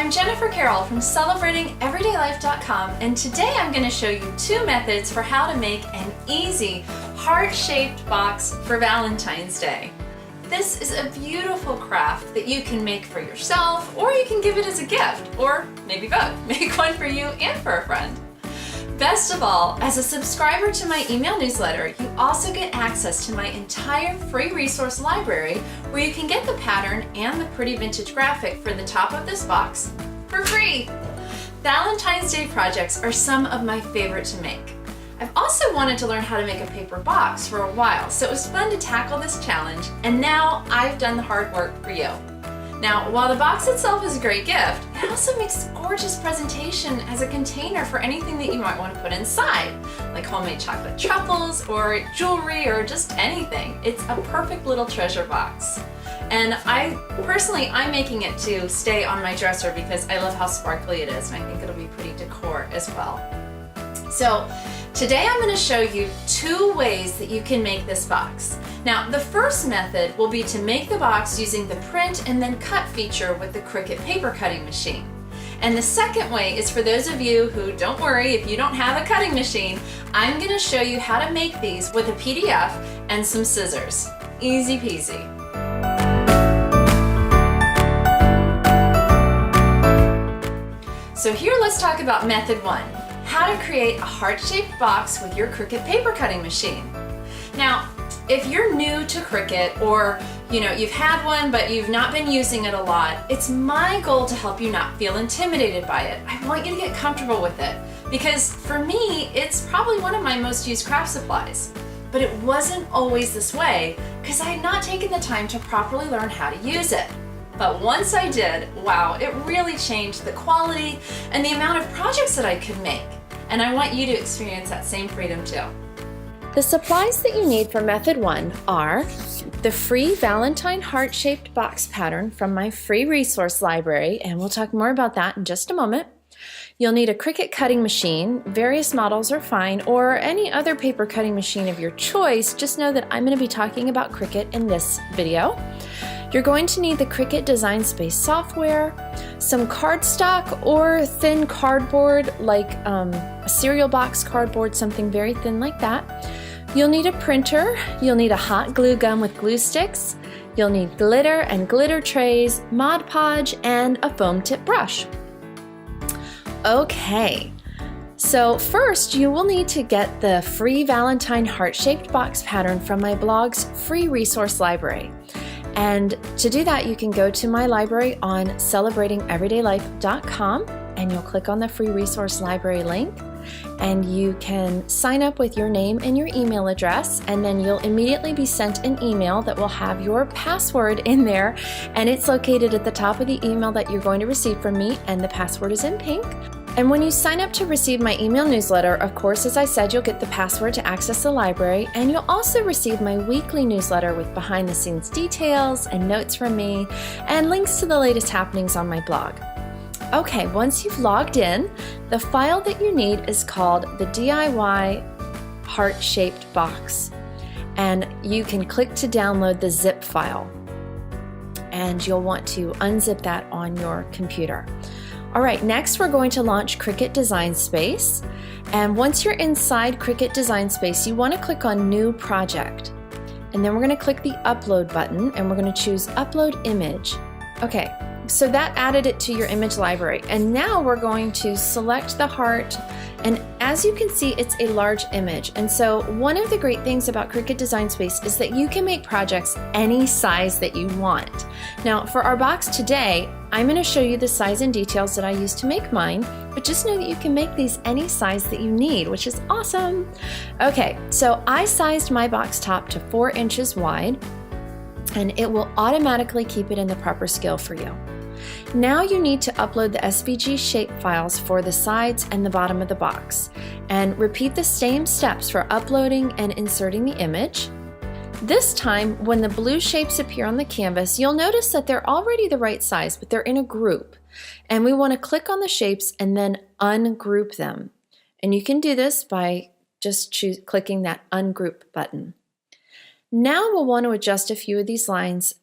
I'm Jennifer Carroll from CelebratingEverydayLife.com, and today I'm going to show you 2 methods for how to make an easy heart-shaped box for Valentine's Day. This is a beautiful craft that you can make for yourself, or you can give it as a gift, or maybe both. Make one for you and for a friend. Best of all, as a subscriber to my email newsletter, you also get access to my entire free resource library where you can get the pattern and the pretty vintage graphic for the top of this box for free. Valentine's Day projects are some of my favorite to make. I've also wanted to learn how to make a paper box for a while, so it was fun to tackle this challenge, and now I've done the hard work for you. Now, while the box itself is a great gift, it also makes a gorgeous presentation as a container for anything that you might want to put inside, like homemade chocolate truffles or jewelry or just anything. It's a perfect little treasure box. And I'm making it to stay on my dresser because I love how sparkly it is, and I think it'll be pretty decor as well. So today I'm going to show you 2 ways that you can make this box. Now, the first method will be to make the box using the print and then cut feature with the Cricut paper cutting machine. And the second way is for those of you who, don't worry, if you don't have a cutting machine, I'm going to show you how to make these with a PDF and some scissors. Easy peasy. So here, let's talk about method 1, how to create a heart-shaped box with your Cricut paper cutting machine. Now, if you're new to Cricut, or you've had one but you've not been using it a lot, it's my goal to help you not feel intimidated by it. I want you to get comfortable with it because for me, it's probably one of my most used craft supplies. But it wasn't always this way because I had not taken the time to properly learn how to use it. But once I did, wow, it really changed the quality and the amount of projects that I could make. And I want you to experience that same freedom too. The supplies that you need for method 1 are the free Valentine heart-shaped box pattern from my free resource library, and we'll talk more about that in just a moment. You'll need a Cricut cutting machine. Various models are fine, or any other paper cutting machine of your choice. Just know that I'm going to be talking about Cricut in this video. You're going to need the Cricut Design Space software, some cardstock or thin cardboard like a cereal box cardboard, something very thin like that. You'll need a printer, you'll need a hot glue gun with glue sticks, you'll need glitter and glitter trays, Mod Podge, and a foam tip brush. Okay, so first you will need to get the free Valentine heart-shaped box pattern from my blog's free resource library. And to do that, you can go to my library on CelebratingEverydayLife.com, and you'll click on the free resource library link, and you can sign up with your name and your email address, and then you'll immediately be sent an email that will have your password in there, and it's located at the top of the email that you're going to receive from me, and the password is in pink. And when you sign up to receive my email newsletter, of course, as I said, you'll get the password to access the library, and you'll also receive my weekly newsletter with behind-the-scenes details and notes from me, and links to the latest happenings on my blog. Okay, once you've logged in, the file that you need is called the DIY Heart-Shaped Box, and you can click to download the zip file, and you'll want to unzip that on your computer. All right, next we're going to launch Cricut Design Space. And once you're inside Cricut Design Space, you want to click on New Project. And then we're going to click the Upload button, and we're going to choose Upload Image. Okay, so that added it to your image library. And now we're going to select the heart. And as you can see, it's a large image. And so one of the great things about Cricut Design Space is that you can make projects any size that you want. Now, for our box today, I'm going to show you the size and details that I used to make mine, but just know that you can make these any size that you need, which is awesome. Okay, so I sized my box top to 4 inches wide, and it will automatically keep it in the proper scale for you. Now you need to upload the SVG shape files for the sides and the bottom of the box, and repeat the same steps for uploading and inserting the image. This time, when the blue shapes appear on the canvas, you'll notice that they're already the right size, but they're in a group. And we want to click on the shapes and then ungroup them. And you can do this by just clicking that ungroup button. Now we'll want to adjust a few of these lines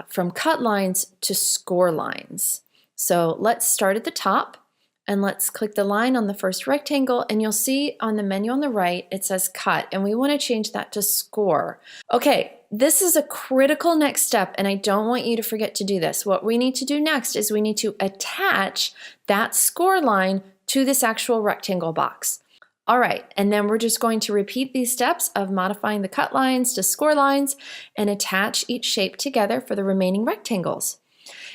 from cut lines to score lines. So let's start at the top and let's click the line on the first rectangle, and you'll see on the menu on the right, it says cut, and we want to change that to score. Okay, this is a critical next step, and I don't want you to forget to do this. What we need to do next is we need to attach that score line to this actual rectangle box. All right, and then we're just going to repeat these steps of modifying the cut lines to score lines and attach each shape together for the remaining rectangles.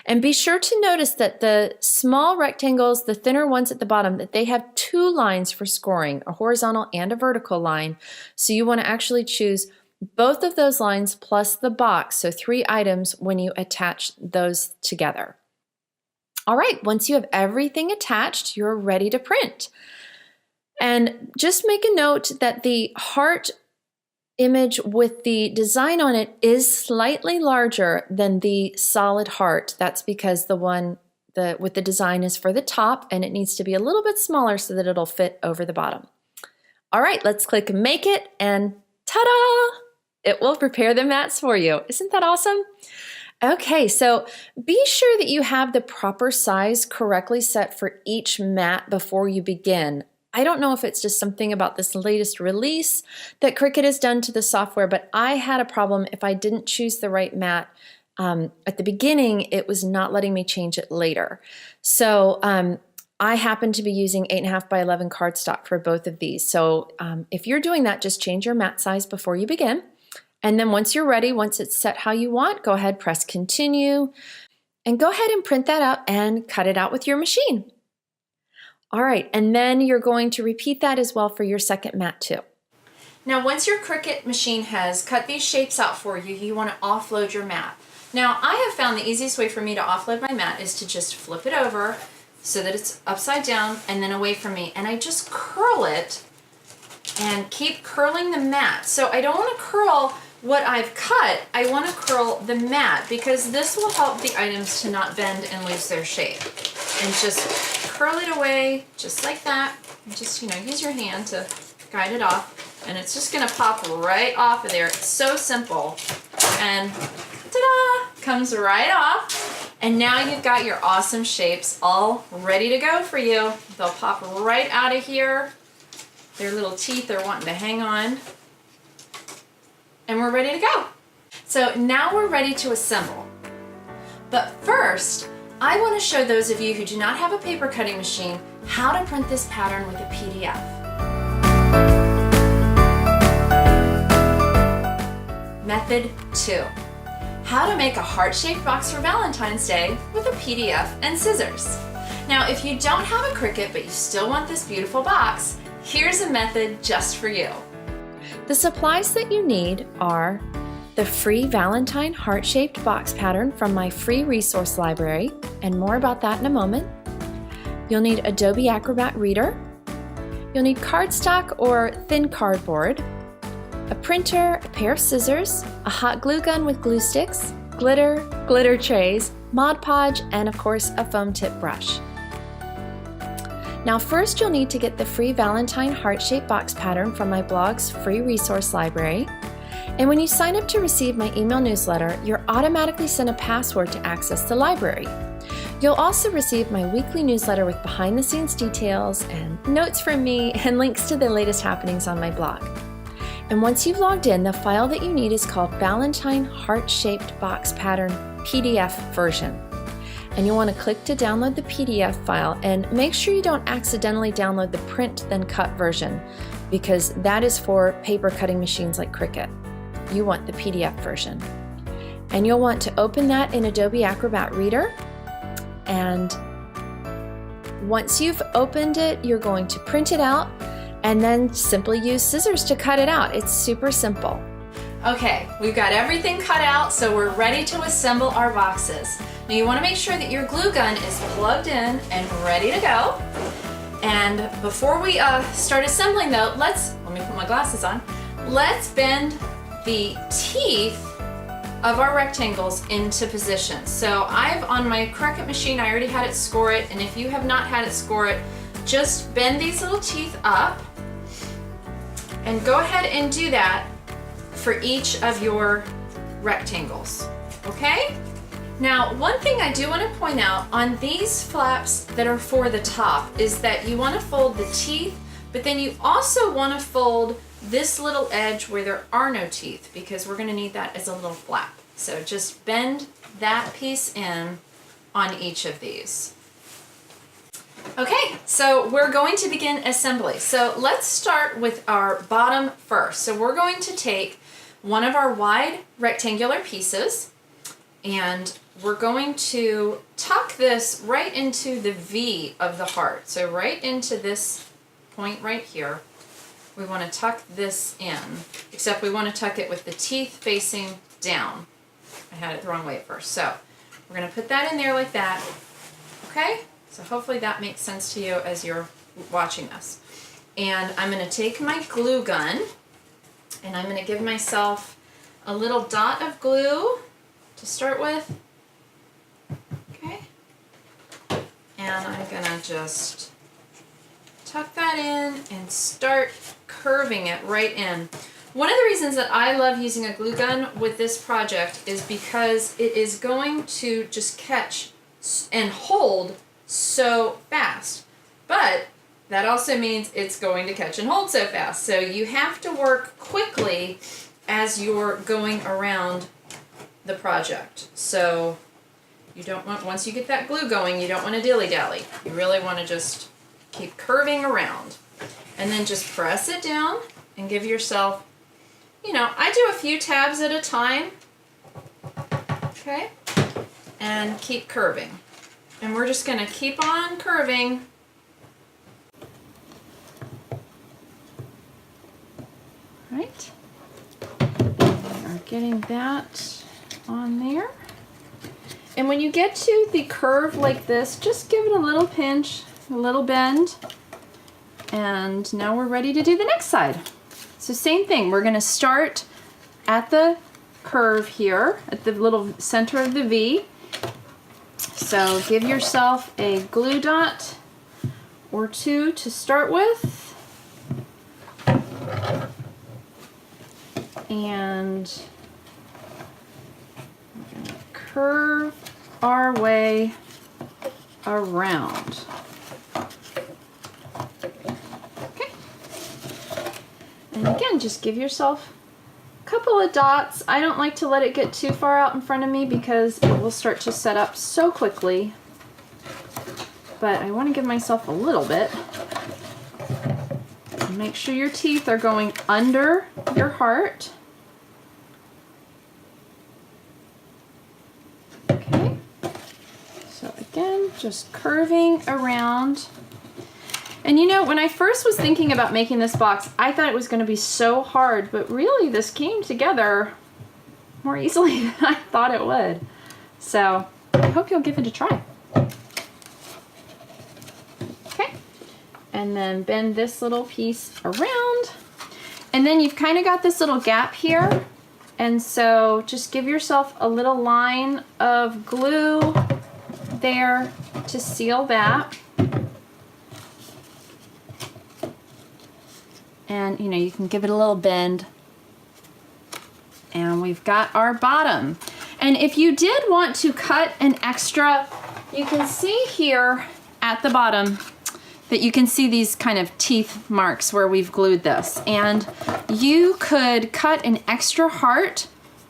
And be sure to notice that the small rectangles, the thinner ones at the bottom, that they have two lines for scoring, a horizontal and a vertical line. So you want to actually choose both of those lines plus the box, so 3 items when you attach those together. All right, once you have everything attached, you're ready to print. And just make a note that the heart image with the design on it is slightly larger than the solid heart. That's because the one with the design is for the top, and it needs to be a little bit smaller so that it'll fit over the bottom. All right, let's click Make It, and ta-da! It will prepare the mats for you. Isn't that awesome? Okay, so be sure that you have the proper size correctly set for each mat before you begin. I don't know if it's just something about this latest release that Cricut has done to the software, but I had a problem if I didn't choose the right mat at the beginning. It was not letting me change it later. So I happen to be using 8.5 by 11 cardstock for both of these. So if you're doing that, just change your mat size before you begin. And then once you're ready, once it's set how you want, go ahead, press continue, and go ahead and print that out and cut it out with your machine. All right, and then you're going to repeat that as well for your second mat too. Now, once your Cricut machine has cut these shapes out for you, you want to offload your mat. Now, I have found the easiest way for me to offload my mat is to just flip it over so that it's upside down and then away from me. And I just curl it and keep curling the mat. So I don't want to curl what I've cut, I want to curl the mat because this will help the items to not bend and lose their shape. And just curl it away just like that. Just, use your hand to guide it off, and it's just going to pop right off of there. It's so simple. And ta-da! Comes right off. And now you've got your awesome shapes all ready to go for you. They'll pop right out of here. Their little teeth are wanting to hang on. And we're ready to go. So now we're ready to assemble. But first, I want to show those of you who do not have a paper cutting machine how to print this pattern with a PDF. Method 2. How to make a heart-shaped box for Valentine's Day with a PDF and scissors. Now, if you don't have a Cricut but you still want this beautiful box, here's a method just for you. The supplies that you need are the free Valentine heart-shaped box pattern from my free resource library, and more about that in a moment. You'll need Adobe Acrobat Reader. You'll need cardstock or thin cardboard, a printer, a pair of scissors, a hot glue gun with glue sticks, glitter trays, Mod Podge, and of course a foam tip brush. Now first you'll need to get the free Valentine heart-shaped box pattern from my blog's free resource library. And when you sign up to receive my email newsletter, you're automatically sent a password to access the library. You'll also receive my weekly newsletter with behind-the-scenes details and notes from me and links to the latest happenings on my blog. And once you've logged in, the file that you need is called Valentine Heart-Shaped Box Pattern PDF version. And you'll want to click to download the PDF file, and make sure you don't accidentally download the print then cut version, because that is for paper cutting machines like Cricut. You want the PDF version. And you'll want to open that in Adobe Acrobat Reader. And once you've opened it, you're going to print it out and then simply use scissors to cut it out. It's super simple. Okay, we've got everything cut out, so we're ready to assemble our boxes. Now you want to make sure that your glue gun is plugged in and ready to go. And before we start assembling though, let me put my glasses on. Let's bend the teeth of our rectangles into position. So I've, on my Cricut machine, I already had it score it, and if you have not had it score it, just bend these little teeth up and go ahead and do that for each of your rectangles, okay? Now, one thing I do want to point out on these flaps that are for the top is that you want to fold the teeth, but then you also want to fold this little edge where there are no teeth, because we're going to need that as a little flap. So just bend that piece in on each of these. Okay, so we're going to begin assembly. So let's start with our bottom first. So we're going to take one of our wide rectangular pieces and we're going to tuck this right into the V of the heart. So right into this point right here. We want to tuck this in, except we want to tuck it with the teeth facing down. I had it the wrong way at first. So we're going to put that in there like that. Okay? So hopefully that makes sense to you as you're watching this. And I'm going to take my glue gun and I'm going to give myself a little dot of glue to start with. Okay? And I'm going to just tuck that in and start curving it right in. One of the reasons that I love using a glue gun with this project is because it is going to just catch and hold so fast. But that also means it's going to catch and hold so fast. So you have to work quickly as you're going around the project. So you don't want, once you get that glue going, you don't want to dilly-dally. You really want to just keep curving around. And then just press it down and give yourself, you know, I do a few tabs at a time. Okay? And keep curving. And we're just going to keep on curving. Right? We're getting that on there. And when you get to the curve like this, just give it a little pinch, a little bend. And now we're ready to do the next side. So same thing, we're going to start at the curve here, at the little center of the V. So give yourself a glue dot or two to start with. And we're going to curve our way around. And again, just give yourself a couple of dots. I don't like to let it get too far out in front of me because it will start to set up so quickly. But I want to give myself a little bit. And make sure your teeth are going under your heart. Okay. So again, just curving around. And you know, when I first was thinking about making this box, I thought it was going to be so hard, but really this came together more easily than I thought it would. So I hope you'll give it a try. Okay, and then bend this little piece around. And then you've kind of got this little gap here. And so just give yourself a little line of glue there to seal that. And you know, you can give it a little bend. And we've got our bottom. And if you did want to cut an extra, you can see here at the bottom that you can see these kind of teeth marks where we've glued this. And you could cut an extra heart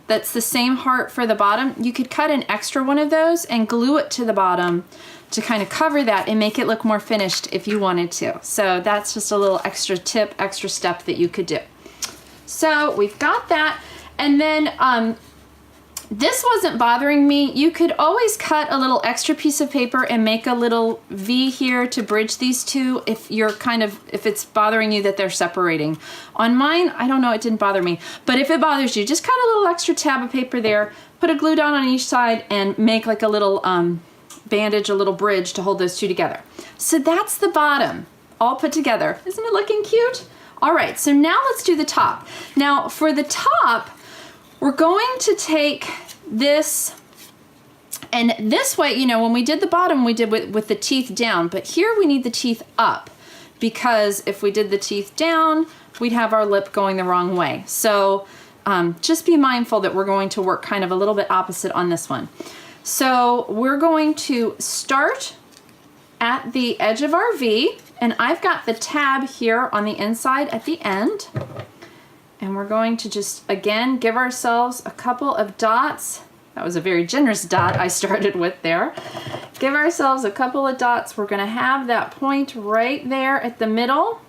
that's the same heart for the bottom. You could cut an extra one of those and glue it to the bottom to kind of cover that and make it look more finished if you wanted to. So that's just a little extra tip, extra step that you could do. So we've got that. And then this wasn't bothering me. You could always cut a little extra piece of paper and make a little V here to bridge these two if you're if it's bothering you that they're separating. On mine, I don't know, it didn't bother me. But if it bothers you, just cut a little extra tab of paper there, put a glue dot on each side and make like a little bandage, a little bridge to hold those two together. So that's the bottom all put together. Isn't it looking cute? All right, so now let's do the top. Now for the top, we're going to take this, and this way, you know, when we did the bottom, we did with the teeth down, but here we need the teeth up, because if we did the teeth down, we'd have our lip going the wrong way. So just be mindful that we're going to work kind of a little bit opposite on this one. So we're going to start at the edge of our V, and I've got the tab here on the inside at the end. And we're going to just, again, give ourselves a couple of dots. That was a very generous dot I started with there. Give ourselves a couple of dots. We're gonna have that point right there at the middle.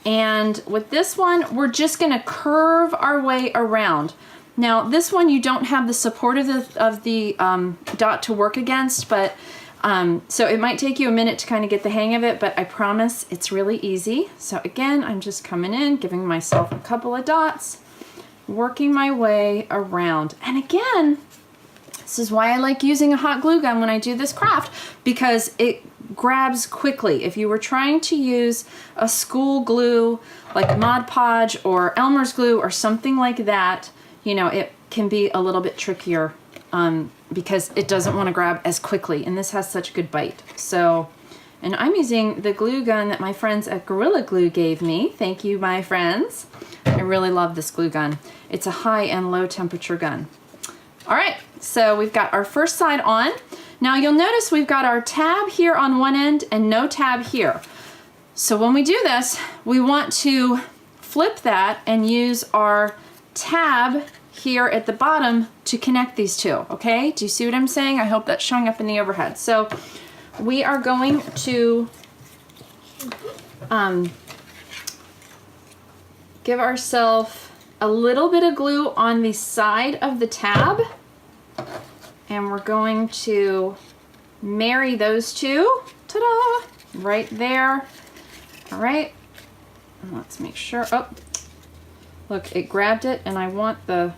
And with this one, we're just gonna curve our way around. Now, this one, you don't have the support of the dot to work against, but so it might take you a minute to kind of get the hang of it, but I promise it's really easy. So again, I'm just coming in, giving myself a couple of dots, working my way around. And again, this is why I like using a hot glue gun when I do this craft, because it grabs quickly. If you were trying to use a school glue like Mod Podge or Elmer's glue or something like that, you know, it can be a little bit trickier because it doesn't want to grab as quickly, and this has such good bite. So, and I'm using the glue gun that my friends at Gorilla Glue gave me. Thank you, my friends. I really love this glue gun. It's a high and low temperature gun. All right, so we've got our first side on. Now you'll notice we've got our tab here on one end and no tab here. So when we do this, we want to flip that and use our tab here at the bottom to connect these two, okay? Do you see what I'm saying? I hope that's showing up in the overhead. So we are going to give ourselves a little bit of glue on the side of the tab, and we're going to marry those two, ta-da, right there. All right, and let's make sure, oh, look, it grabbed it, and I want the,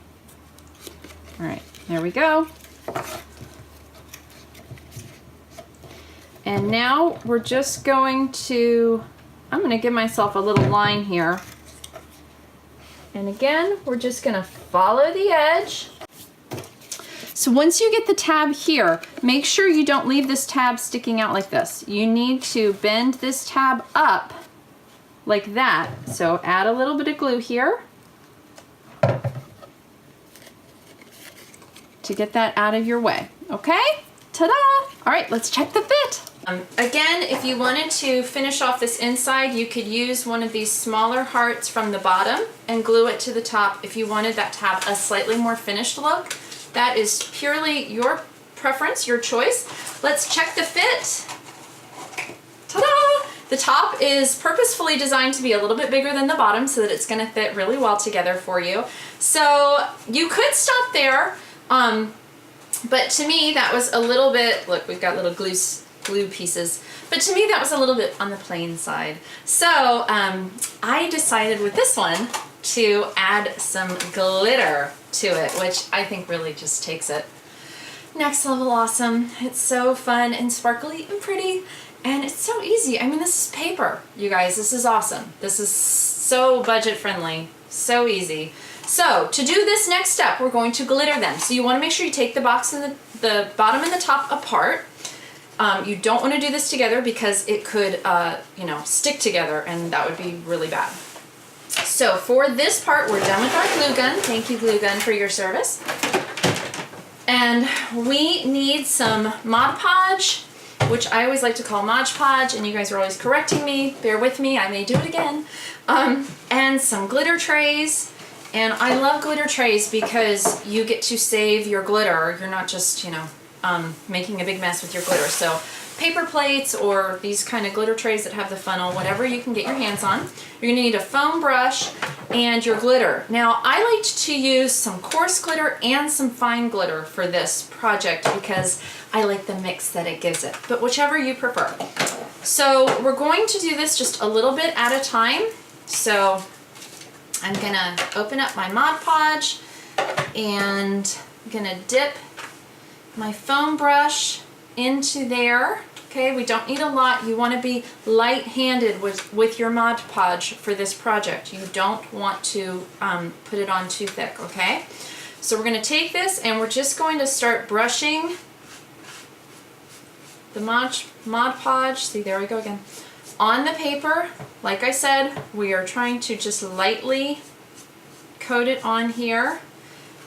all right, there we go. And now we're just going to, I'm going to give myself a little line here. And again, we're just going to follow the edge. So once you get the tab here, make sure you don't leave this tab sticking out like this. You need to bend this tab up like that. So add a little bit of glue here to get that out of your way, okay? Ta-da! All right, let's check the fit. Again, if you wanted to finish off this inside, you could use one of these smaller hearts from the bottom and glue it to the top if you wanted that to have a slightly more finished look. That is purely your preference, your choice. Let's check the fit. Ta-da! The top is purposefully designed to be a little bit bigger than the bottom so that it's gonna fit really well together for you. So you could stop there, but to me that was a little bit, look, we've got little glue pieces, but to me that was a little bit on the plain side. So I decided with this one to add some glitter to it, which I think really just takes it next level awesome. It's so fun and sparkly and pretty, and it's so easy. I mean, this is paper, you guys. This is awesome. This is so budget friendly, so easy. So to do this next step, we're going to glitter them. So you want to make sure you take the box and the bottom and the top apart. You don't want to do this together because it could, you know, stick together, and that would be really bad. So for this part, we're done with our glue gun. Thank you, glue gun, for your service. And we need some Mod Podge, which I always like to call Mod Podge, and you guys are always correcting me. Bear with me, I may do it again. And some glitter trays. And I love glitter trays because you get to save your glitter. You're not just, you know, making a big mess with your glitter. So paper plates or these kind of glitter trays that have the funnel, whatever you can get your hands on. You're gonna need a foam brush and your glitter. Now, I like to use some coarse glitter and some fine glitter for this project because I like the mix that it gives it, but whichever you prefer. So we're going to do this just a little bit at a time. So I'm gonna open up my Mod Podge and I'm gonna dip my foam brush into there. Okay, we don't need a lot. You want to be light-handed with your Mod Podge for this project. You don't want to put it on too thick, okay? So we're going to take this and we're just going to start brushing the Mod Podge, see, there we go again, on the paper. Like I said, we are trying to just lightly coat it on here,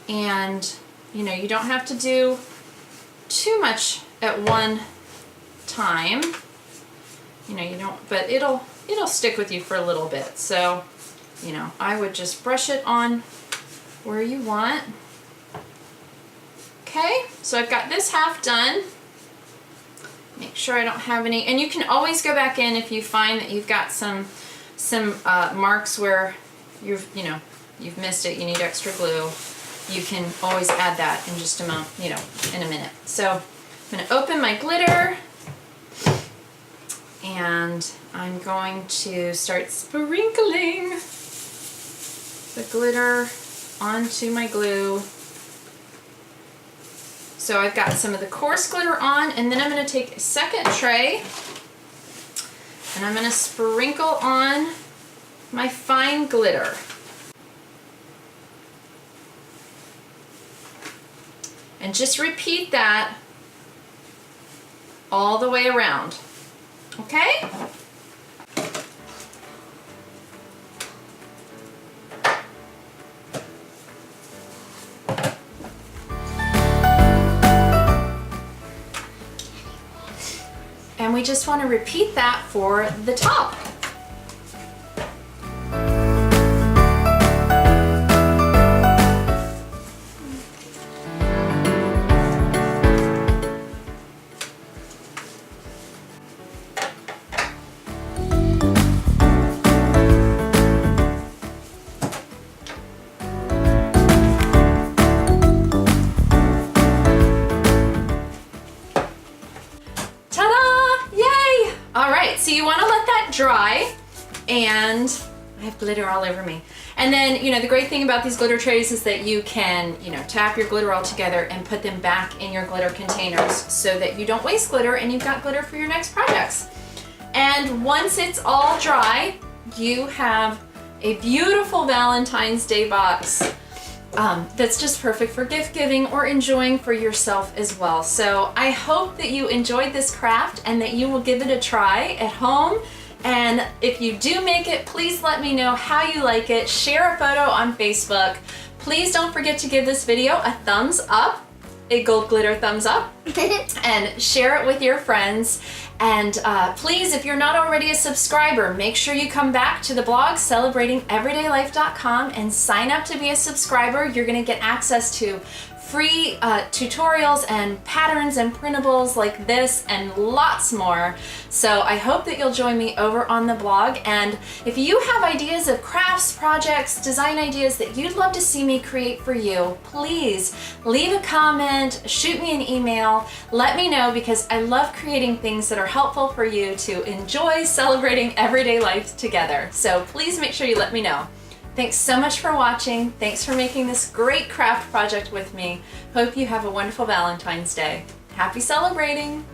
and you know, you don't have to do too much at one time. You know, you don't, but it'll stick with you for a little bit. So, you know, I would just brush it on where you want. Okay, so I've got this half done. Make sure I don't have any, and you can always go back in if you find that you've got some marks where you've missed it, you need extra glue. You can always add that in just a moment, you know, in a minute. So I'm gonna open my glitter and I'm going to start sprinkling the glitter onto my glue. So I've got some of the coarse glitter on, and then I'm going to take a second tray and I'm going to sprinkle on my fine glitter. And just repeat that all the way around. Okay? And we just want to repeat that for the top. So you want to let that dry, and I have glitter all over me. And then, you know, the great thing about these glitter trays is that you can, you know, tap your glitter all together and put them back in your glitter containers so that you don't waste glitter and you've got glitter for your next projects. And once it's all dry, you have a beautiful Valentine's Day box that's just perfect for gift giving or enjoying for yourself as well. So I hope that you enjoyed this craft and that you will give it a try at home. And if you do make it, please let me know how you like it. Share a photo on Facebook. Please don't forget to give this video a thumbs up, a gold glitter thumbs up, and share it with your friends. And please, if you're not already a subscriber, make sure you come back to the blog celebratingeverydaylife.com and sign up to be a subscriber. You're going to get access to free tutorials and patterns and printables like this and lots more. So I hope that you'll join me over on the blog. And if you have ideas of crafts, projects, design ideas that you'd love to see me create for you, please leave a comment, shoot me an email, let me know, because I love creating things that are helpful for you to enjoy celebrating everyday life together. So please make sure you let me know. Thanks so much for watching. Thanks for making this great craft project with me. Hope you have a wonderful Valentine's Day. Happy celebrating!